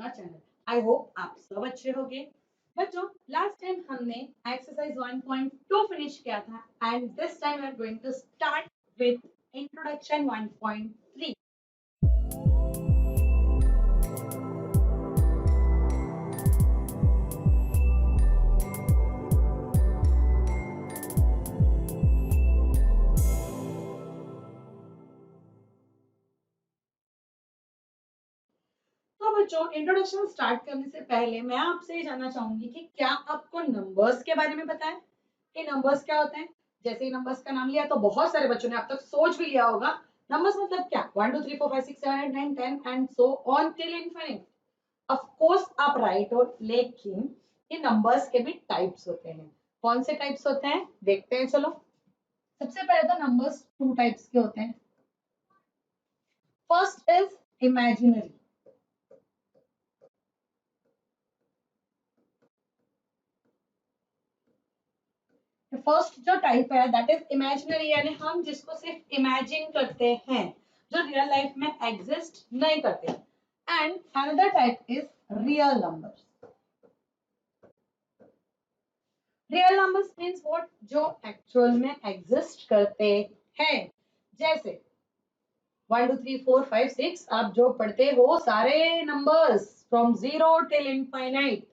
Our channel. I hope आप सब अच्छे होंगे। बच्चों, लास्ट टाइम हमने एक्सरसाइज 1.2 फिनिश किया था and this time we are going to start with introduction 1.3। तो बच्चों, इंट्रोडक्शन स्टार्ट करने से पहले मैं आपसे ये जानना चाहूंगी कि क्या आपको नंबर्स के बारे में पता है कि नंबर्स क्या होते हैं। जैसे ही नंबर्स का नाम लिया तो बहुत सारे बच्चों ने अब तक सोच भी लिया होगा नंबर्स मतलब क्या, 1 2 3 4 5 6 7 8 9 10 and so on till infinite. Of course आप राइट हो, लेकिन ये नंबर्स के भी टाइप्स होते हैं। कौन से टाइप्स होते हैं देखते हैं चलो। सबसे पहले तो नंबर्स टू टाइप्स के होते हैं। First is imaginary. फर्स्ट जो टाइप है दैट इज इमेजिनरी, यानी हम जिसको सिर्फ इमेजिन करते हैं, जो रियल लाइफ में एग्जिस्ट नहीं करते। And another type is real numbers. Real numbers means what, जो एक्चुअल में एग्जिस्ट करते हैं। जैसे 1 2 3 4 5 6 आप जो पढ़ते हो सारे numbers from zero till infinite.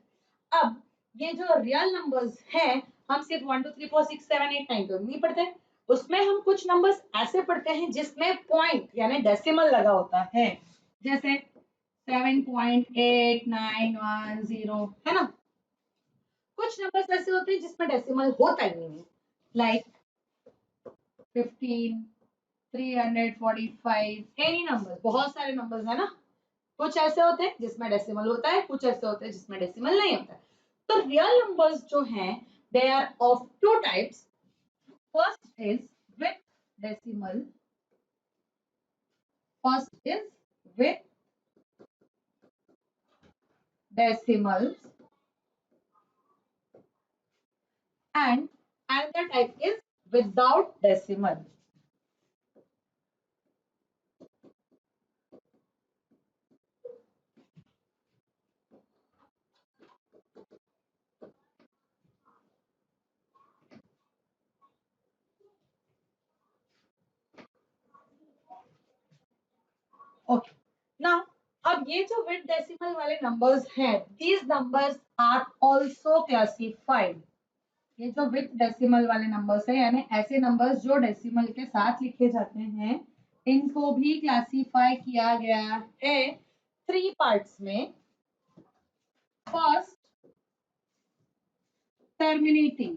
अब ये जो रियल नंबर्स हैं, हम सिर्फ 1 2 3 4 6 7 8 9 तो नहीं पढ़ते, उसमें हम कुछ नंबर्स ऐसे पढ़ते हैं जिसमें पॉइंट यानी डेसिमल लगा होता है। जैसे 7.8910 है ना। कुछ नंबर्स ऐसे होते हैं जिसमें डेसिमल होता ही नहीं है, लाइक 15 345 एनी नंबर, बहुत सारे नंबर्स है ना। कुछ ऐसे होते हैं जिसमें डेसिमल होता है, कुछ ऐसे होते हैं जिसमें डेसिमल नहीं होता है। तो रियल नंबर्स जो हैं they are of two types. First is with decimal, first is with decimals and another type is without decimal. Okay, now अब ये जो विद डेसिमल वाले नंबर्स हैं, these numbers are also classified। ये जो with decimal वाले numbers है यानी ऐसे नंबर्स जो डेसिमल के साथ लिखे जाते हैं, इनको भी क्लासिफाई किया गया है थ्री पार्ट्स में। First, terminating.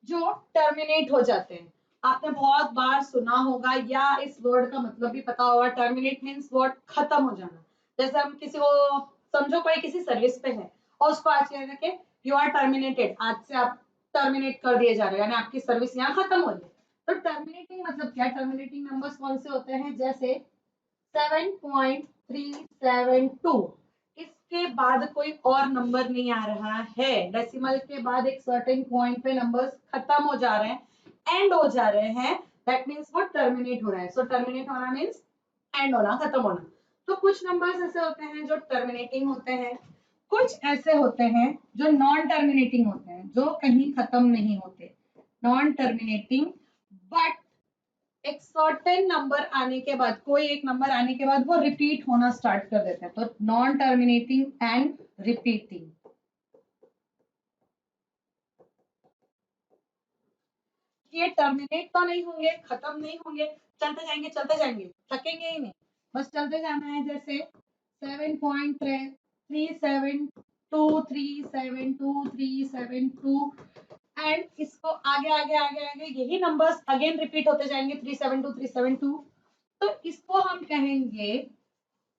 जो टर्मिनेट हो जाते हैं, आपने बहुत बार सुना होगा या इस वर्ड का मतलब भी पता होगा। टर्मिनेट मीन्स वर्ड खत्म हो जाना। जैसे हम किसी को, समझो कोई किसी सर्विस पे है और उसको आज कहना कि यू आर टर्मिनेटेड, आज से आप टर्मिनेट कर दिए जा रहे हो, यानी आपकी सर्विस यहाँ खत्म हो गई। तो टर्मिनेटिंग मतलब क्या, टर्मिनेटिंग नंबर्स कौन से होते हैं, जैसे 7.372, इसके बाद कोई और नंबर नहीं आ रहा है, डेसिमल के बाद एक सर्टेन पॉइंट पे नंबर्स खत्म हो जा रहे हैं, एंड हो जा रहे हैं, दैट मींस वो टर्मिनेट हो रहा है। सो टर्मिनेट होना मींस एंड होना, खत्म होना। तो कुछ नंबर्स ऐसे होते हैं जो टर्मिनेटिंग होते हैं, कुछ ऐसे होते हैं जो नॉन टर्मिनेटिंग होते हैं, जो कहीं खत्म नहीं होते, नॉन टर्मिनेटिंग। बट एक सर्टेन नंबर आने के बाद, कोई एक नंबर आने के बाद वो रिपीट होना स्टार्ट कर देते हैं, तो नॉन टर्मिनेटिंग एंड रिपीटिंग। ये टर्मिनेट तो नहीं होंगे, खत्म नहीं होंगे, चलते जाएंगे चलते जाएंगे, थकेंगे ही नहीं, बस चलते जाना है। जैसे 7.372372 एंड इसको आगे आगे आगे आगे यही नंबर्स अगेन रिपीट होते जाएंगे, 372 तो इसको हम कहेंगे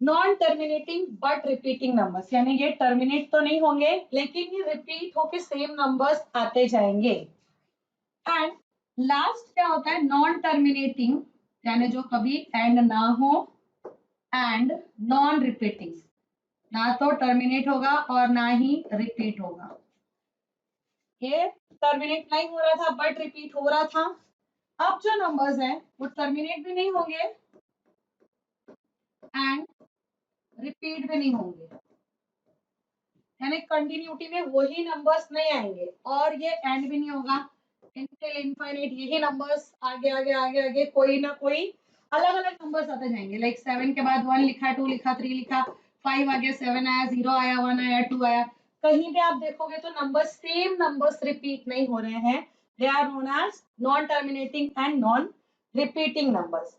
non terminating but repeating numbers, यानी ये टर्मिनेट तो नहीं होंगे लेकिन ये रिपीट होके सेम नंबर्स आते जाएंगे। एंड लास्ट क्या होता है, नॉन टर्मिनेटिंग, यानी जो कभी एंड ना हो, एंड नॉन रिपीटिंग, ना तो टर्मिनेट होगा और ना ही रिपीट होगा। ये टर्मिनेट नहीं हो रहा था बट रिपीट हो रहा था। अब जो नंबर्स हैं वो टर्मिनेट भी नहीं होंगे एंड रिपीट भी नहीं होंगे, यानी कंटिन्यूटी में वही नंबर्स नहीं आएंगे और ये एंड भी नहीं होगा इनटिल इनफाइनाइट, यही नंबर्स आगे आगे आगे आगे कोई ना कोई अलग अलग नंबर्स आते जाएंगे। लाइक 7 के बाद 1 लिखा, 2 लिखा, 3 लिखा, 5 आ गया, 7 आया, 0 आया, 1 आया, 2 आया, कहीं भी आप देखोगे तो नंबर्स सेम नंबर्स रिपीट नहीं हो रहे हैं। They are known as non terminating and non repeating numbers.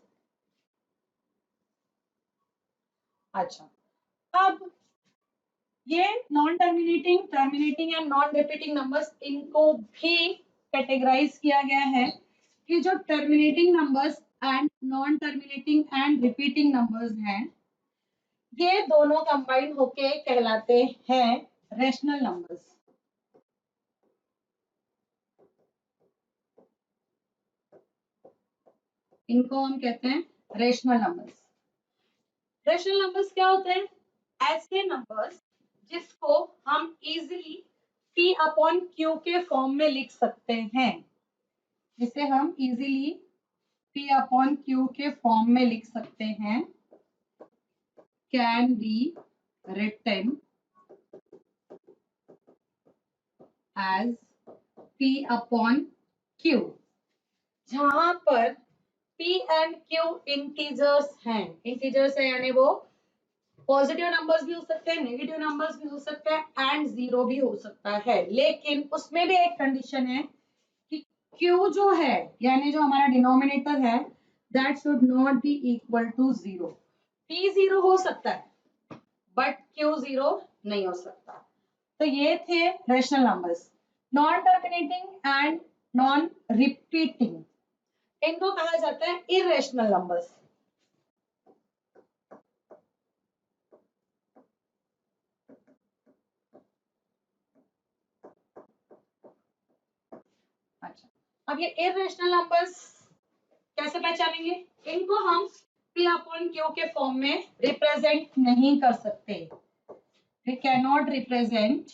अच्छा, अब ये non terminating, terminating and non repeating numbers, इनको भी कैटेगराइज किया गया है कि जो terminating numbers and non terminating and repeating numbers हैं, ये दोनों कंबाइन होके कहलाते हैं रेशनल नंबर्स। इनको हम कहते हैं रेशनल नंबर्स। रेशनल नंबर्स क्या होते हैं? ऐसे नंबर्स जिसको हम इजीली p अपॉन q के फॉर्म में लिख सकते हैं, जिसे हम इजीली p अपॉन q के फॉर्म में लिख सकते हैं, can be written as p upon q, जहां पर p एंड q इंटीजर्स हैं। इंटीजर्स है यानी वो पॉजिटिव नंबर्स भी हो सकते हैं, नेगेटिव नंबर्स भी हो सकते हैं एंड जीरो भी हो सकता है, लेकिन उसमें भी एक कंडीशन है कि q जो है यानी जो हमारा डिनोमिनेटर है that should not be equal to zero. p zero हो सकता है बट q जीरो नहीं हो सकता। तो ये थे rational numbers. Non terminating and non repeating, इनको कहा जाता है इरेशनल नंबर्स। अच्छा, अब ये इरेशनल नंबर्स कैसे पहचानेंगे? इनको हम p अपॉन q के फॉर्म में रिप्रेजेंट नहीं कर सकते। वी कैन नॉट रिप्रेजेंट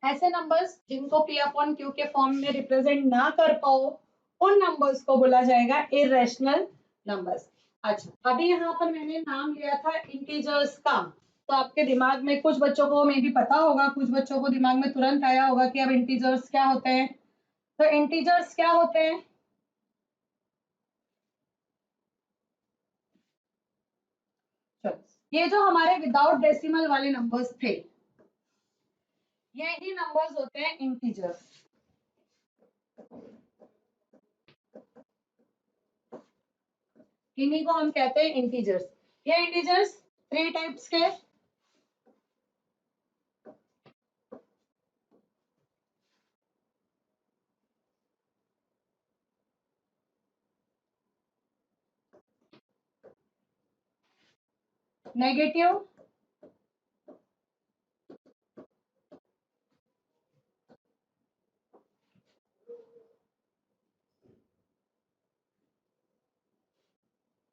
ऐसे नंबर्स जिनको p अपॉन q के फॉर्म में रिप्रेजेंट ना कर पाओ, उन नंबर्स को बोला जाएगा इरेशनल नंबर्स। अच्छा, अभी यहाँ पर मैंने नाम लिया था इंटीजर्स का, तो आपके दिमाग में कुछ बच्चों को मे भी पता होगा, कुछ बच्चों को दिमाग में तुरंत आया होगा कि अब इंटीजर्स क्या होते हैं। तो इंटीजर्स क्या होते हैं? चलो, ये जो हमारे विदाउट डेसिमल वाले नंबर्स थे, यही नंबर्स होते हैं इंटीजर्स। इन्हीं को हम कहते हैं इंटीजर्स। ये इंटीजर्स थ्री टाइप्स के, नेगेटिव,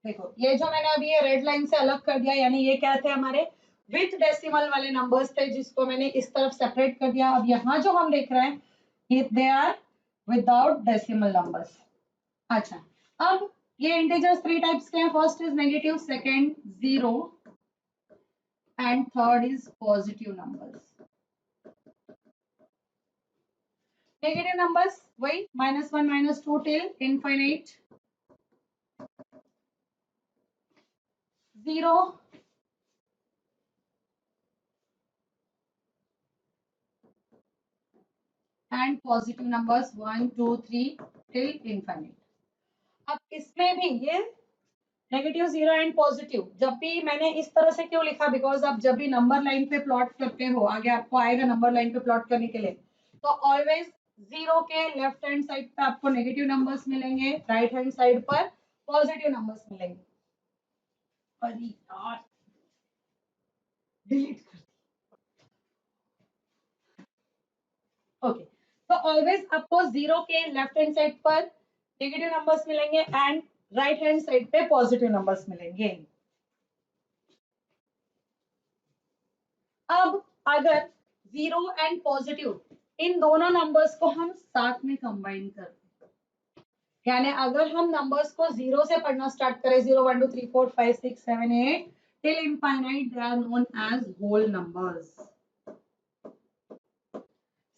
देखो ये जो मैंने अभी ये रेड लाइन से अलग कर दिया, यानी ये क्या थे हमारे विथ डेसिमल वाले नंबर्स थे, जिसको मैंने इस तरफ सेपरेट कर दिया। अब यहाँ जो हम देख रहे हैं ये they are without decimal numbers. अच्छा, अब ये इंटीजर्स थ्री टाइप्स के हैं। First is negative, second zero and third is positive numbers. Negative numbers वही -1 -2 till infinite, zero and positive numbers 1 2 3 till infinite. अब इसमें भी ये नेगेटिव, जीरो एंड पॉजिटिव, जब भी मैंने इस तरह से क्यों लिखा, बिकॉज आप जब भी नंबर लाइन पे प्लॉट करते हो, आगे आपको आएगा नंबर लाइन पे प्लॉट करने के लिए, तो ऑलवेज जीरो के लेफ्ट हैंड साइड पे आपको नेगेटिव नंबर्स मिलेंगे, राइट हैंड साइड पर पॉजिटिव नंबर्स मिलेंगे। अरे यार, डिलीट कर। ओके, तो ऑलवेज आपको जीरो के लेफ्ट हैंड साइड पर नेगेटिव नंबर्स मिलेंगे एंड राइट हैंड साइड पे पॉजिटिव नंबर्स मिलेंगे। अब अगर जीरो एंड पॉजिटिव इन दोनों नंबर्स को हम साथ में कंबाइन करते हैं, यानी अगर हम नंबर्स को जीरो से पढ़ना स्टार्ट करें, 0 1 2 3 4 5 6 7 8 till infinite, they are known as whole numbers.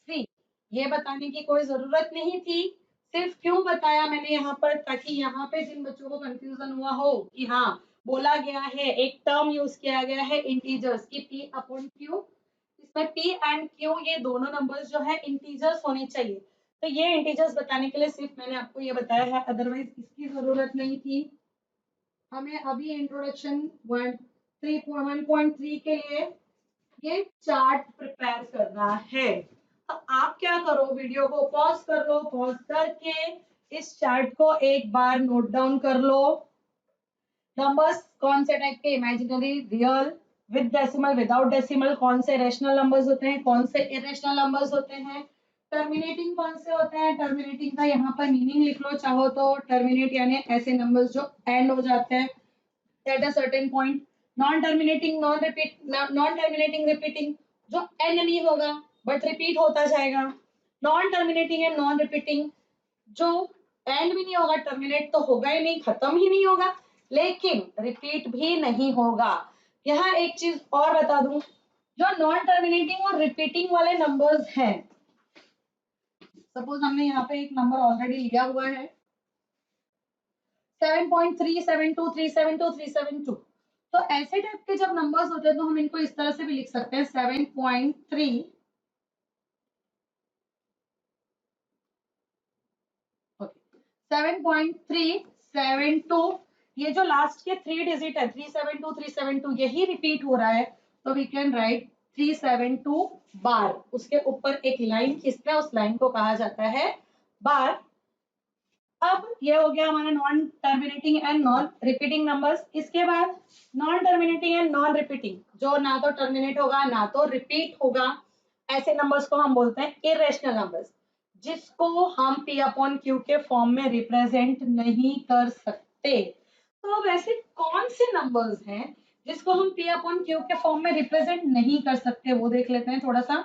See, ये बताने की कोई जरूरत नहीं थी, सिर्फ क्यों बताया मैंने यहाँ पर, ताकि यहाँ पे जिन बच्चों को कंफ्यूजन हुआ हो कि हाँ बोला गया है, एक टर्म यूज किया गया है इंटीजर्स की p अपॉन q, इसमें p एंड q ये दोनों नंबर्स जो है इंटीजर्स होने चाहिए, तो ये इंटीजर्स बताने के लिए सिर्फ मैंने आपको ये बताया है, अदरवाइज इसकी जरूरत नहीं थी। हमें अभी इंट्रोडक्शन 1.3 के लिए ये चार्ट प्रिपेयर करना है। तो आप क्या करो, वीडियो को पॉज कर लो, पॉज करके इस चार्ट को एक बार नोट डाउन कर लो। नंबर्स कौन से टाइप के, imaginary, real, with decimal, without decimal, कौन से रैशनल नंबर्स होते हैं, कौन से इरेशनल नंबर्स होते हैं, टर्मिनेटिंग कौन से होते हैं, टर्मिनेटिंग का यहाँ पर मीनिंग लिख लो चाहो तो, टर्मिनेट यानी ऐसे नंबर्स जो एंड हो जाते हैं at a certain point, non terminating, non terminating repeating जो एंड नहीं होगा बट रिपीट होता जाएगा, non terminating and non repeating जो एंड भी नहीं होगा, टर्मिनेट तो होगा ही नहीं, खत्म ही नहीं होगा, लेकिन रिपीट भी नहीं होगा। यहाँ एक चीज और बता दूं, जो नॉन टर्मिनेटिंग और रिपीटिंग वाले नंबर्स हैं, सपोज हमने यहाँ पे एक नंबर ऑलरेडी लिया हुआ है 7.372 372 372, तो ऐसे टाइप के जब नंबर्स होते हैं तो हम इनको इस तरह से भी लिख सकते हैं 7.3 7.372, ये जो लास्ट के 3 डिजिट है 372 372 यही रिपीट हो रहा है, तो वी कैन राइट 372 बार, उसके ऊपर एक लाइन खींचते हैं, उस लाइन को कहा जाता है बार। अब ये हो गया हमारा non terminating and non repeating numbers. इसके बाद non terminating and non repeating, जो ना तो टर्मिनेट होगा ना तो रिपीट होगा, ऐसे नंबर्स को हम बोलते हैं इरेशनल नंबर्स, जिसको हम p अपॉन q के फॉर्म में रिप्रेजेंट नहीं कर सकते। तो वैसे कौन से नंबर्स हैं जिसको हम p अपॉन q के फॉर्म में रिप्रेजेंट नहीं कर सकते, वो देख लेते हैं थोड़ा सा।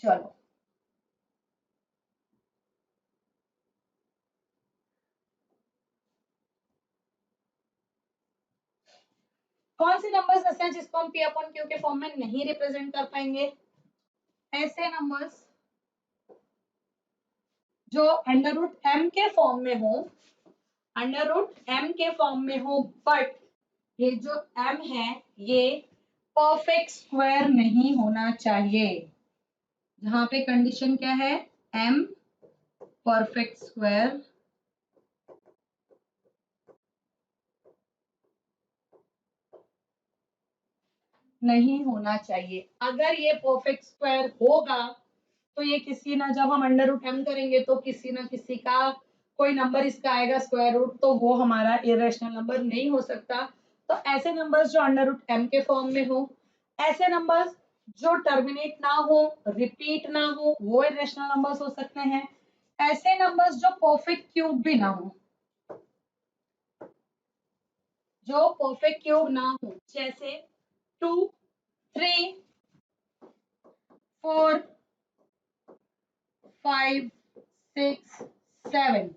चलो, कौन से नंबर्स ऐसे हैं जिसको हम p अपॉन q के फॉर्म में नहीं रिप्रेजेंट कर पाएंगे? ऐसे नंबर्स जो अंडर रूट m के फॉर्म में हो, अंडर रूट m के फॉर्म में हो, बट ये जो m है ये परफेक्ट स्क्वायर नहीं होना चाहिए। जहां पे कंडीशन क्या है, m परफेक्ट स्क्वायर नहीं होना चाहिए। अगर ये परफेक्ट स्क्वायर होगा तो ये किसी ना, जब हम अंडर रूट m करेंगे तो किसी ना किसी का कोई नंबर इसका आएगा स्क्वायर रूट, तो वो हमारा इरेशनल नंबर नहीं हो सकता। तो ऐसे नंबर्स जो अंडर रूट m के फॉर्म में हो, ऐसे नंबर्स जो टर्मिनेट ना हो, रिपीट ना हो, वो इरेशनल नंबर्स हो सकते हैं। ऐसे नंबर्स जो परफेक्ट क्यूब भी ना हो, जो परफेक्ट क्यूब ना हो, जैसे 2 3 4 5 6 7,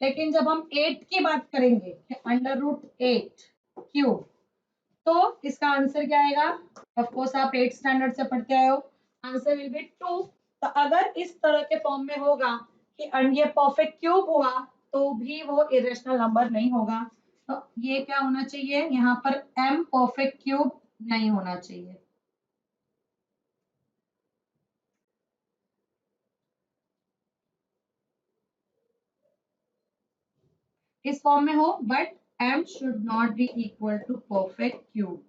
लेकिन जब हम 8 की बात करेंगे, अंडर रूट 8 क्यूब, तो इसका आंसर क्या आएगा? ऑफ कोर्स आप 8 स्टैंडर्ड से पढ़ के आए हो, आंसर विल बी 2। तो अगर इस तरह के फॉर्म में होगा कि ये परफेक्ट क्यूब हुआ तो भी वो इरेशनल नंबर नहीं होगा। तो ये क्या होना चाहिए, यहाँ पर m परफेक्ट क्यूब नहीं होना चाहिए। इस फॉर्म में हो but m should not be equal to perfect cube.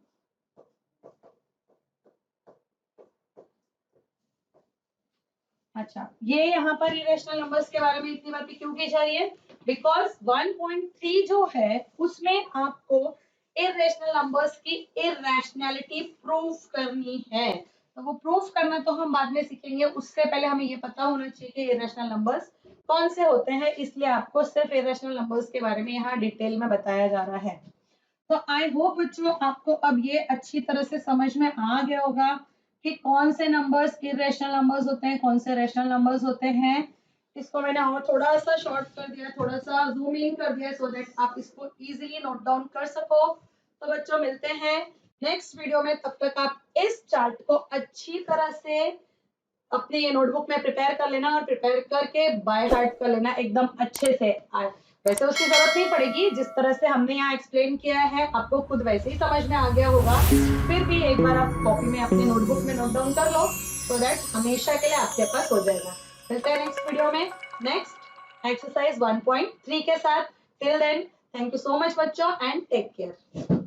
अच्छा, ये यहाँ पर इरेशनल नंबर्स के बारे में इतनी बातें क्यों की जा रही है? बिकॉज 1.3 जो है उसमें आपको इरेशनल नंबर्स की इरेशनैलिटी प्रूव करनी है। तो वो प्रूफ करना तो हम बाद में सीखेंगे, उससे पहले हमें ये पता होना चाहिए कि इरेशनल नंबर्स कौन से होते हैं, इसलिए आपको सिर्फ इरेशनल नंबर्स के बारे में यहाँ डिटेल में बताया जा रहा है। तो आई होप बच्चों आपको अब ये अच्छी तरह से समझ में आ गया होगा कि कौन से नंबर्स इरेशनल नंबर्स होते हैं, कौन से रेशनल नंबर्स होते हैं। इसको मैंने और थोड़ा सा शॉर्ट कर दिया, थोड़ा सा जूम इन कर दिया सो दैट आप इसको इजीली नोट डाउन कर सको। तो बच्चों मिलते हैं नेक्स्ट वीडियो में, तब तक आप इस चार्ट को अच्छी तरह से अपने ये नोटबुक में प्रिपेयर कर लेना और प्रिपेयर करके बाय हार्ट कर लेना एकदम अच्छे से। वैसे उसकी जरूरत नहीं पड़ेगी, जिस तरह से हमने यहाँ एक्सप्लेन किया है आपको खुद वैसे ही समझ में आ गया होगा, फिर भी एक बार आप कॉपी में अपने नोटबुक में नोट डाउन कर लो सो दैट हमेशा के लिए आपके पास हो जाएगा। मिलते हैं नेक्स्ट वीडियो में नेक्स्ट एक्सरसाइज 1.3 के साथ। Till then thank you so much बच्चों एंड टेक केयर।